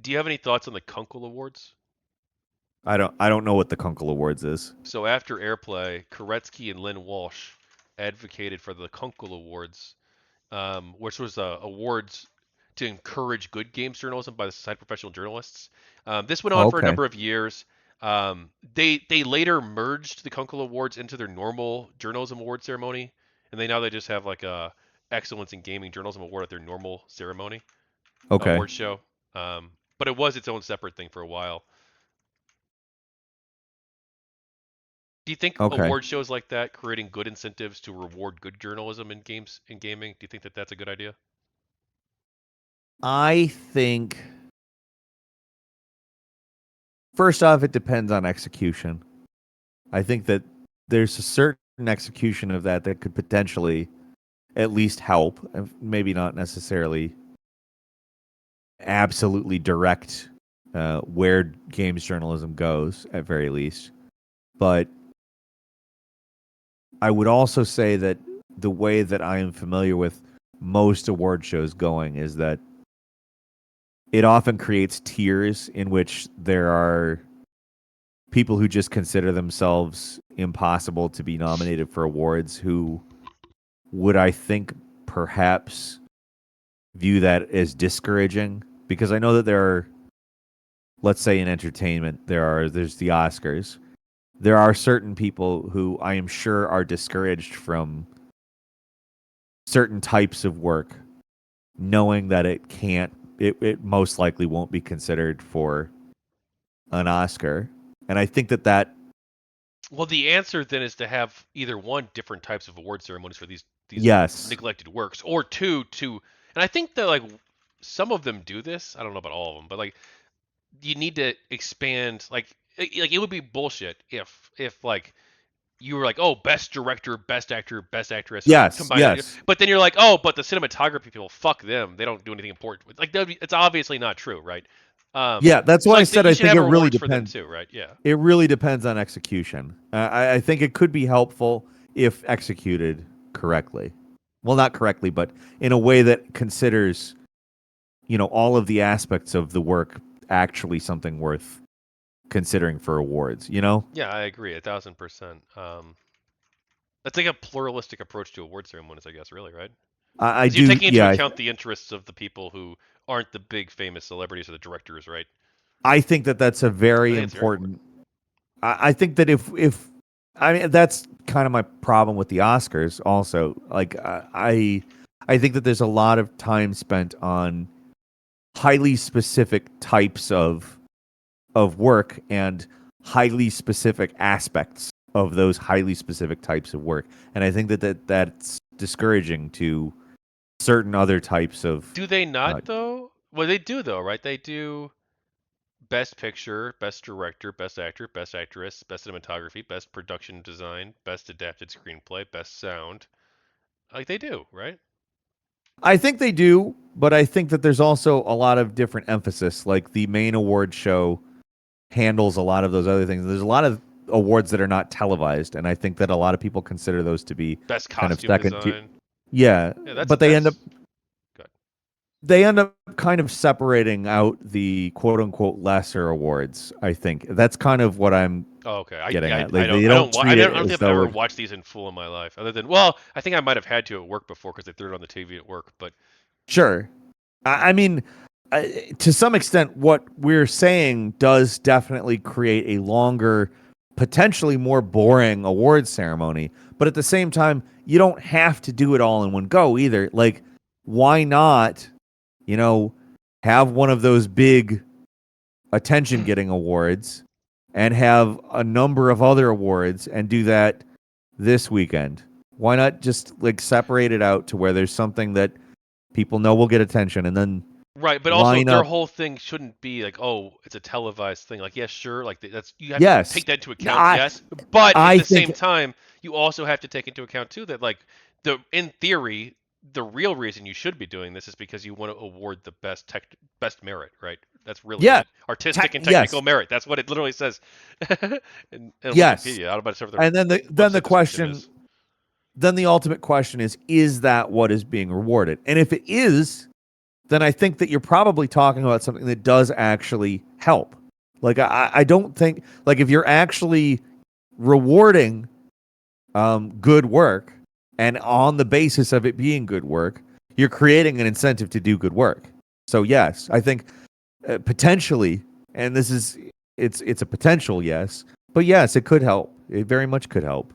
Do you have any thoughts on the Kunkel Awards? I don't know what the Kunkel Awards is. So after Airplay, Koretsky and Lynn Walsh advocated for the Kunkel Awards, which was awards to encourage good games journalism by the Society of Professional Journalists. This went on Oh, for a okay. number of years. They later merged the Kunkel Awards into their normal journalism award ceremony, and they just have like a Excellence in Gaming Journalism Award at their normal ceremony Okay. award show. But it was its own separate thing for a while. Do you think Okay. award shows like that, creating good incentives to reward good journalism in games in gaming, do you think that that's a good idea? I think first off, it depends on execution. I think that there's a certain execution of that could potentially at least help, maybe not necessarily absolutely direct where games journalism goes, at very least. But I would also say that the way that I am familiar with most award shows going is that it often creates tiers in which there are people who just consider themselves impossible to be nominated for awards who would, I think, perhaps view that as discouraging, because I know that there are, let's say in entertainment, there's the Oscars. There are certain people who I am sure are discouraged from certain types of work, knowing that it most likely won't be considered for an Oscar. And I think that Well, the answer then is to have either one, different types of award ceremonies for these yes, neglected works, or two, and I think that like some of them do this. I don't know about all of them, but like you need to expand. Like it would be bullshit if like you were like, oh, best director, best actor, best actress yes, combined, yes, but then you're like, oh, but the cinematography people, fuck them, they don't do anything important. Like it's obviously not true, right? yeah. That's So why I like said you I should think have it really awards for them depends. too, right? Yeah. It really depends on execution. I think it could be helpful if executed correctly. Well, not correctly, but in a way that considers, all of the aspects of the work actually something worth considering for awards. Yeah, I agree, 1,000%. That's like a pluralistic approach to award ceremonies, I guess, really, right? I Because you're do. taking into Yeah, account the interests of the people who aren't the big famous celebrities or the directors, right? I think that that's a I very think it's very important. important. I think that if I mean that's kind of my problem with the Oscars. Also, like I think that there's a lot of time spent on highly specific types of work and highly specific aspects of those highly specific types of work, and I think that's discouraging to certain other types of. Do they Uh, not though? Well, they do though, right? They do best picture, best director, best actor, best actress, best cinematography, best production design, best adapted screenplay, best sound. Like they do, right? I think they do, but I think that there's also a lot of different emphasis. Like the main award show handles a lot of those other things. There's a lot of awards that are not televised, and I think that a lot of people consider those to be Best kind of costume second tier. design. Yeah, Yeah, but that's good. they end up kind of separating out the quote unquote lesser awards. I think that's kind of what I'm Oh, okay. getting at. I Like they I don't don't wa- treat I it don't think as I've though ever it. watched these in full in my life. Other than well, I think I might have had to at work before because they threw it on the TV at work. But Sure, I mean, to some extent, what we're saying does definitely create a longer, potentially more boring award ceremony. But at the same time, you don't have to do it all in one go either. Like, why not, you know, have one of those big attention getting awards and have a number of other awards and do that this weekend? Why not just like separate it out to where there's something that people know will get attention and then right, but also line their up. whole thing shouldn't be like, oh, it's a televised thing. Like, yeah, sure, like that's you have to Yes. take that into account, I yes, but at I the think same time, you also have to take into account too that like the in theory, the real reason you should be doing this is because you want to award the best merit, right? That's really yeah. it. Artistic and technical Yes. merit. That's what it literally says in Yes. Wikipedia. I don't know if their And then the then the website description question is. then the ultimate question is that what is being rewarded? And if it is, then I think that you're probably talking about something that does actually help. Like I don't think like if you're actually rewarding good work, and on the basis of it being good work, you're creating an incentive to do good work. So yes, I think potentially, and this is it's a potential yes, but yes, it could help. It very much could help.